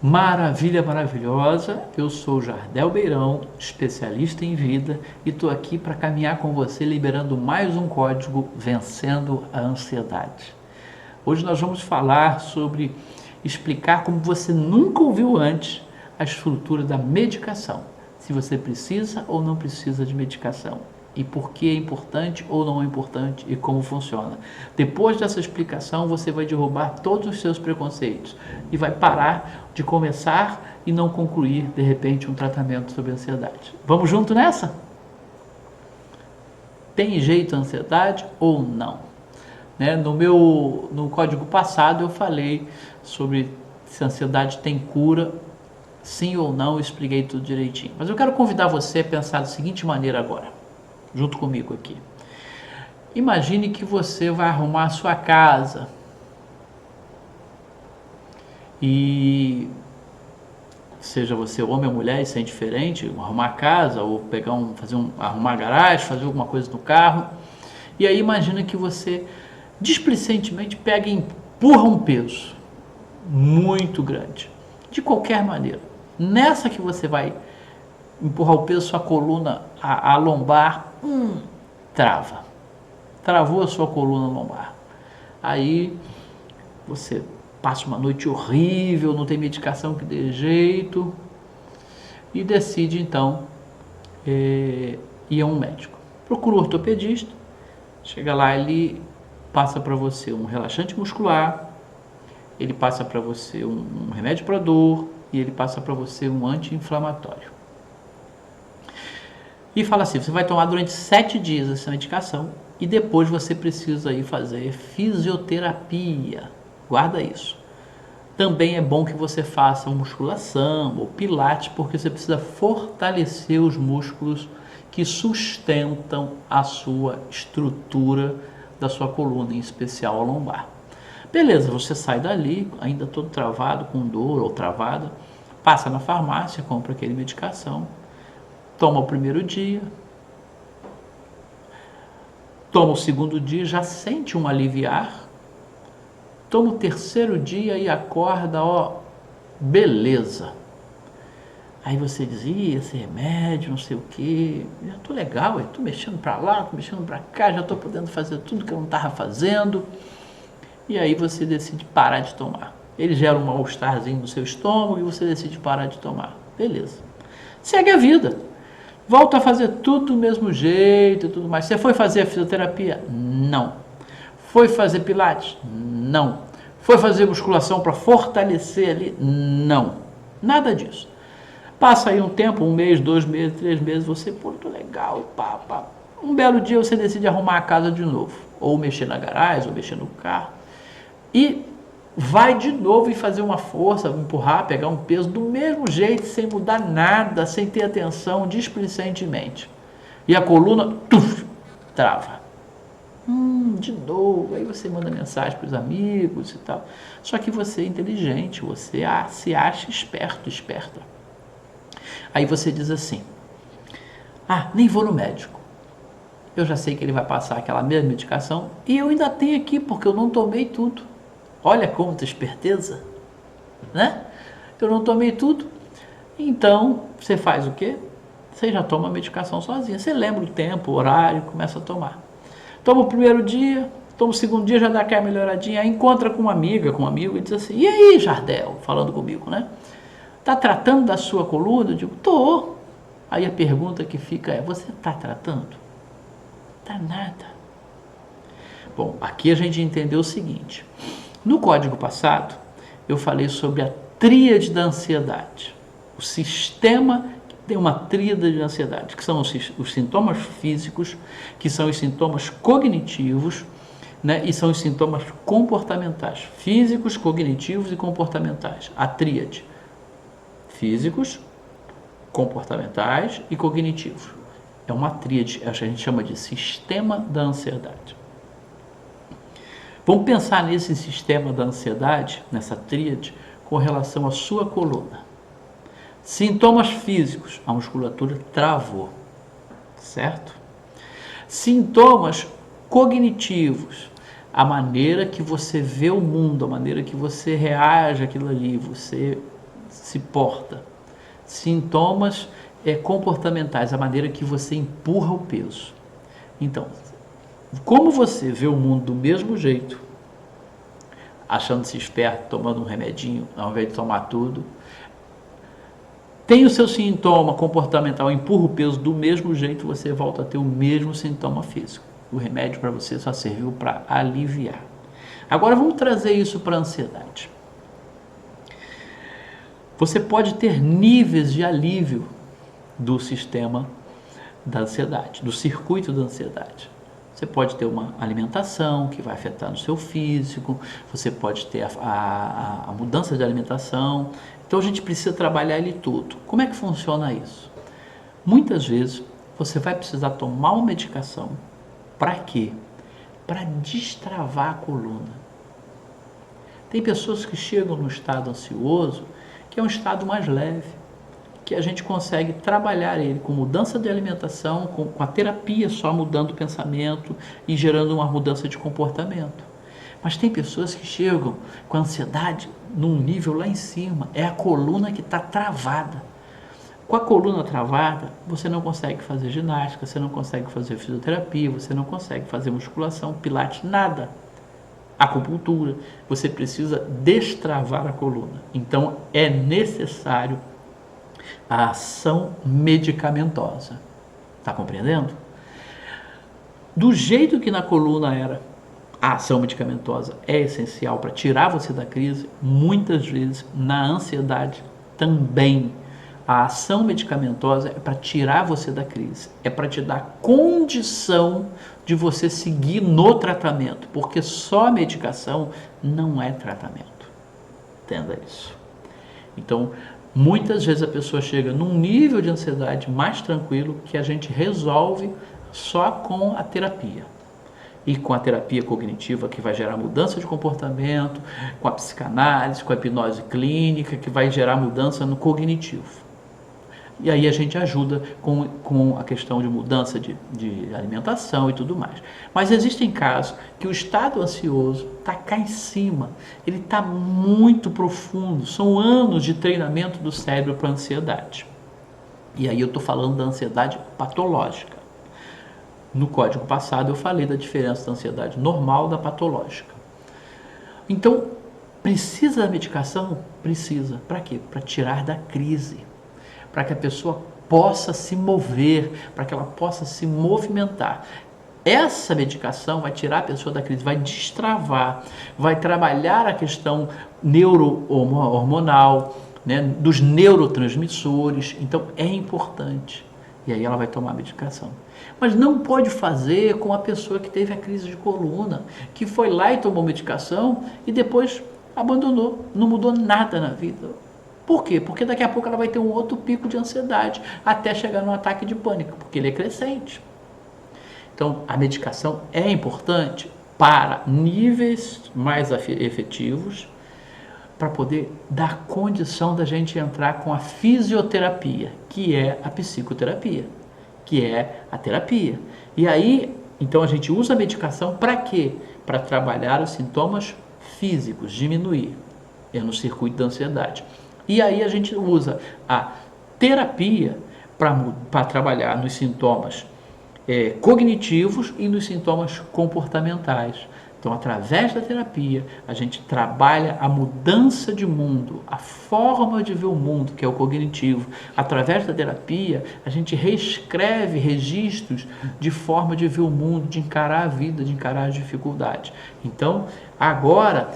Maravilha, maravilhosa. Eu sou Jardel Beirão, especialista em vida, e estou aqui para caminhar com você, liberando mais um código, vencendo a ansiedade. Hoje nós vamos falar sobre explicar como você nunca ouviu antes a estrutura da medicação. Se você precisa ou não precisa de medicação. E por que é importante ou não é importante e como funciona. Depois dessa explicação, você vai derrubar todos os seus preconceitos e vai parar de começar e não concluir, de repente, um tratamento sobre ansiedade. Vamos junto nessa? Tem jeito a ansiedade ou não? No código passado eu falei sobre se a ansiedade tem cura, sim ou não, eu expliquei tudo direitinho. Mas eu quero convidar você a pensar da seguinte maneira agora, junto comigo aqui. Imagine que você vai arrumar a sua casa e seja você homem ou mulher, isso é indiferente, arrumar a casa ou arrumar a garagem, fazer alguma coisa no carro. E aí imagina que você displicentemente pega e empurra um peso muito grande, de qualquer maneira. Nessa que você vai empurrar o peso, sua coluna, a lombar, trava. Travou a sua coluna lombar. Aí você passa uma noite horrível, não tem medicação que dê jeito, e decide então ir a um médico. Procura um ortopedista, chega lá, ele passa para você um relaxante muscular, ele passa para você um remédio para dor e ele passa para você um anti-inflamatório. E fala assim, você vai tomar durante 7 dias essa medicação e depois você precisa ir fazer fisioterapia. Guarda isso. Também é bom que você faça musculação ou pilates, porque você precisa fortalecer os músculos que sustentam a sua estrutura da sua coluna, em especial a lombar. Beleza, você sai dali, ainda todo travado, com dor ou travado, passa na farmácia, compra aquele medicação, toma o primeiro dia, toma o segundo dia, já sente um aliviar, toma o terceiro dia e acorda, beleza. Aí você diz, esse remédio, não sei o que, já tô legal, tô mexendo para lá, tô mexendo para cá, já tô podendo fazer tudo que eu não estava fazendo. E aí você decide parar de tomar. Ele gera um mal-estarzinho no seu estômago e você decide parar de tomar. Beleza. Segue a vida. Volta a fazer tudo do mesmo jeito e tudo mais. Você foi fazer a fisioterapia? Não. Foi fazer pilates? Não. Foi fazer musculação para fortalecer ali? Não. Nada disso. Passa aí um tempo, 1 mês, 2 meses, 3 meses, você, tô legal, pá. Um belo dia você decide arrumar a casa de novo. Ou mexer na garagem, ou mexer no carro. E vai de novo e fazer uma força, empurrar, pegar um peso do mesmo jeito, sem mudar nada, sem ter atenção, displicentemente. E a coluna, trava. De novo, aí você manda mensagem para os amigos e tal. Só que você é inteligente, você se acha esperto, esperta. Aí você diz assim, nem vou no médico. Eu já sei que ele vai passar aquela mesma medicação e eu ainda tenho aqui, porque eu não tomei tudo. Olha como tem esperteza, né? Eu não tomei tudo. Então, você faz o quê? Você já toma a medicação sozinha. Você lembra o tempo, o horário, começa a tomar. Toma o primeiro dia, toma o segundo dia, já dá aquela melhoradinha. Aí encontra com uma amiga, com um amigo e diz assim, e aí, Jardel? Falando comigo, né? Tá tratando da sua coluna? Eu digo, tô. Aí a pergunta que fica é, você tá tratando? Tá nada. Bom, aqui a gente entendeu o seguinte. No código passado, eu falei sobre a tríade da ansiedade. O sistema tem uma tríade de ansiedade, que são os sintomas físicos, que são os sintomas cognitivos, né, e são os sintomas comportamentais. Físicos, cognitivos e comportamentais. A tríade. Físicos, comportamentais e cognitivos. É uma tríade, a gente chama de sistema da ansiedade. Vamos pensar nesse sistema da ansiedade, nessa tríade, com relação à sua coluna. Sintomas físicos, a musculatura travou, certo? Sintomas cognitivos, a maneira que você vê o mundo, a maneira que você reage àquilo ali, você se porta. Sintomas comportamentais, a maneira que você empurra o peso. Então, como você vê o mundo do mesmo jeito, achando-se esperto, tomando um remedinho, ao invés de tomar tudo, tem o seu sintoma comportamental, empurra o peso do mesmo jeito, você volta a ter o mesmo sintoma físico. O remédio para você só serviu para aliviar. Agora vamos trazer isso para a ansiedade. Você pode ter níveis de alívio do sistema da ansiedade, do circuito da ansiedade. Você pode ter uma alimentação que vai afetar no seu físico, você pode ter a mudança de alimentação. Então a gente precisa trabalhar ele todo. Como é que funciona isso? Muitas vezes você vai precisar tomar uma medicação. Para quê? Para destravar a coluna. Tem pessoas que chegam no estado ansioso, que é um estado mais leve, que a gente consegue trabalhar ele com mudança de alimentação, com a terapia, só mudando o pensamento e gerando uma mudança de comportamento. Mas tem pessoas que chegam com a ansiedade num nível lá em cima, é a coluna que está travada. Com a coluna travada, você não consegue fazer ginástica, você não consegue fazer fisioterapia, você não consegue fazer musculação, pilates, nada. Acupuntura, você precisa destravar a coluna. Então é necessário a ação medicamentosa. Está compreendendo? Do jeito que na coluna era, a ação medicamentosa é essencial para tirar você da crise, muitas vezes na ansiedade também. A ação medicamentosa é para tirar você da crise, é para te dar condição de você seguir no tratamento, porque só a medicação não é tratamento. Entenda isso. Então, muitas vezes a pessoa chega num nível de ansiedade mais tranquilo que a gente resolve só com a terapia. E com a terapia cognitiva que vai gerar mudança de comportamento, com a psicanálise, com a hipnose clínica que vai gerar mudança no cognitivo. E aí a gente ajuda com a questão de mudança de alimentação e tudo mais. Mas existem casos que o estado ansioso está cá em cima, ele está muito profundo, são anos de treinamento do cérebro para a ansiedade. E aí eu estou falando da ansiedade patológica. No código passado eu falei da diferença da ansiedade normal da patológica. Então, precisa da medicação? Precisa. Para quê? Para tirar da crise. Para que a pessoa possa se mover, para que ela possa se movimentar. Essa medicação vai tirar a pessoa da crise, vai destravar, vai trabalhar a questão neurohormonal, né, dos neurotransmissores. Então é importante. E aí ela vai tomar a medicação. Mas não pode fazer com a pessoa que teve a crise de coluna, que foi lá e tomou medicação e depois abandonou, não mudou nada na vida. Por quê? Porque daqui a pouco ela vai ter um outro pico de ansiedade, até chegar no ataque de pânico, porque ele é crescente. Então, a medicação é importante para níveis mais efetivos, para poder dar condição da gente entrar com a fisioterapia, que é a psicoterapia, que é a terapia. E aí, então a gente usa a medicação para quê? Para trabalhar os sintomas físicos, diminuir no circuito da ansiedade. E aí a gente usa a terapia para trabalhar nos sintomas cognitivos e nos sintomas comportamentais. Então, através da terapia, a gente trabalha a mudança de mundo, a forma de ver o mundo, que é o cognitivo. Através da terapia, a gente reescreve registros de forma de ver o mundo, de encarar a vida, de encarar as dificuldades. Então, agora,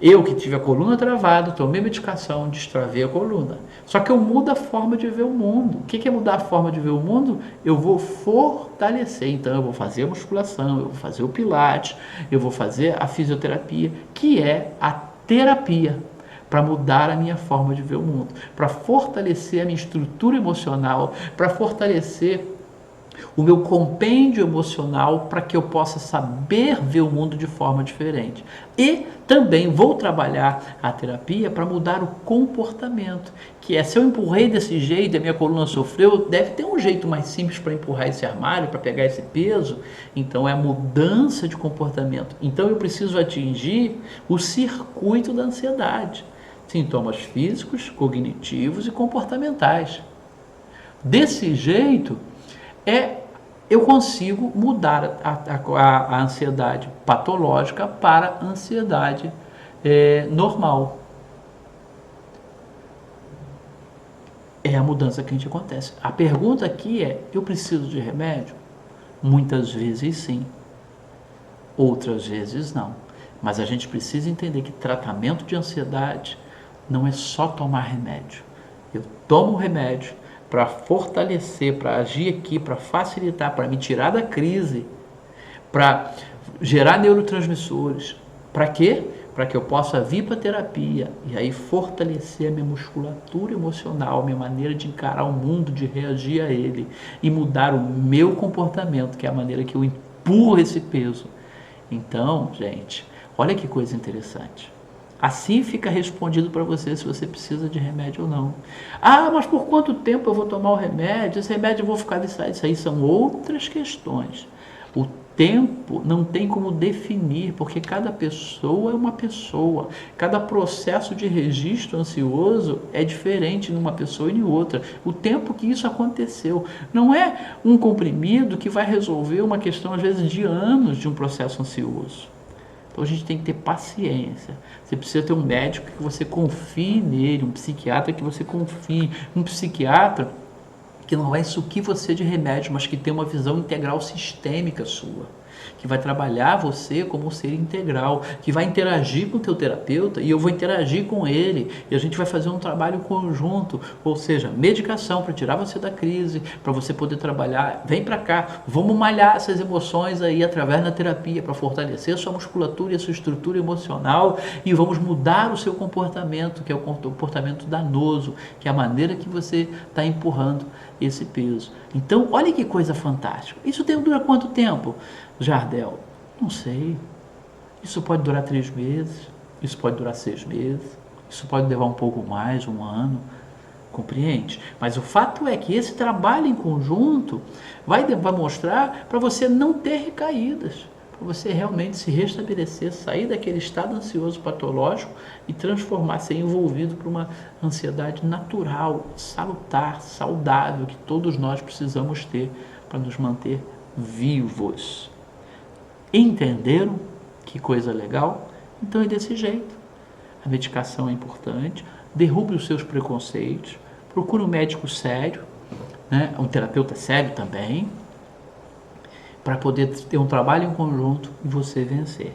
eu que tive a coluna travada, tomei medicação, destravei a coluna. Só que eu mudo a forma de ver o mundo. O que é mudar a forma de ver o mundo? Eu vou fortalecer. Então eu vou fazer a musculação, eu vou fazer o pilates, eu vou fazer a fisioterapia, que é a terapia, para mudar a minha forma de ver o mundo, para fortalecer a minha estrutura emocional, para fortalecer o meu compêndio emocional, para que eu possa saber ver o mundo de forma diferente. E também vou trabalhar a terapia para mudar o comportamento, que é, se eu empurrei desse jeito, a minha coluna sofreu, deve ter um jeito mais simples para empurrar esse armário, para pegar esse peso. Então é a mudança de comportamento. Então eu preciso atingir o circuito da ansiedade. sintomas físicos, cognitivos e comportamentais. Desse jeito, eu consigo mudar a ansiedade patológica para a ansiedade normal. É a mudança que a gente acontece. A pergunta aqui é, eu preciso de remédio? Muitas vezes sim, outras vezes não. Mas a gente precisa entender que tratamento de ansiedade não é só tomar remédio. Eu tomo remédio para fortalecer, para agir aqui, para facilitar, para me tirar da crise, para gerar neurotransmissores. Para quê? Para que eu possa vir para a terapia e aí fortalecer a minha musculatura emocional, a minha maneira de encarar o mundo, de reagir a ele e mudar o meu comportamento, que é a maneira que eu empurro esse peso. Então, gente, olha que coisa interessante. Assim fica respondido para você se você precisa de remédio ou não. Ah, mas por quanto tempo eu vou tomar o remédio? Esse remédio eu vou ficar viciado. Isso aí são outras questões. O tempo não tem como definir, porque cada pessoa é uma pessoa. Cada processo de registro ansioso é diferente numa pessoa e em outra. O tempo que isso aconteceu. Não é um comprimido que vai resolver uma questão, às vezes, de anos de um processo ansioso. Então a gente tem que ter paciência. Você precisa ter um médico que você confie nele, um psiquiatra que você confie, um psiquiatra que não vai suquir você de remédio, mas que tem uma visão integral sistêmica sua, que vai trabalhar você como um ser integral, que vai interagir com o teu terapeuta e eu vou interagir com ele e a gente vai fazer um trabalho conjunto, ou seja, medicação para tirar você da crise, para você poder trabalhar, vem para cá, vamos malhar essas emoções aí através da terapia para fortalecer a sua musculatura e a sua estrutura emocional e vamos mudar o seu comportamento, que é o comportamento danoso, que é a maneira que você está empurrando esse peso. Então, olha que coisa fantástica. Isso dura quanto tempo, Jardel? Não sei. Isso pode durar 3 meses, isso pode durar 6 meses, isso pode levar um pouco mais, 1 ano, compreende? Mas o fato é que esse trabalho em conjunto vai mostrar para você não ter recaídas, para você realmente se restabelecer, sair daquele estado ansioso patológico e transformar, ser envolvido por uma ansiedade natural, salutar, saudável, que todos nós precisamos ter para nos manter vivos. Entenderam? Que coisa legal? Então é desse jeito. A medicação é importante, derrube os seus preconceitos, procure um médico sério, né? Um terapeuta sério também, para poder ter um trabalho em conjunto e você vencer.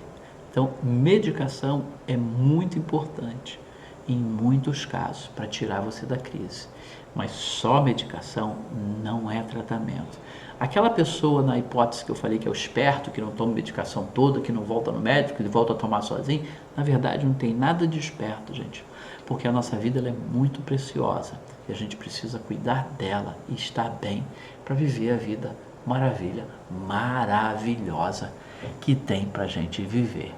Então, medicação é muito importante em muitos casos para tirar você da crise, mas só medicação não é tratamento. Aquela pessoa, na hipótese que eu falei que é o esperto, que não toma medicação toda, que não volta no médico, que volta a tomar sozinho, na verdade não tem nada de esperto, gente, porque a nossa vida ela é muito preciosa e a gente precisa cuidar dela e estar bem para viver a vida maravilhosa que tem para a gente viver.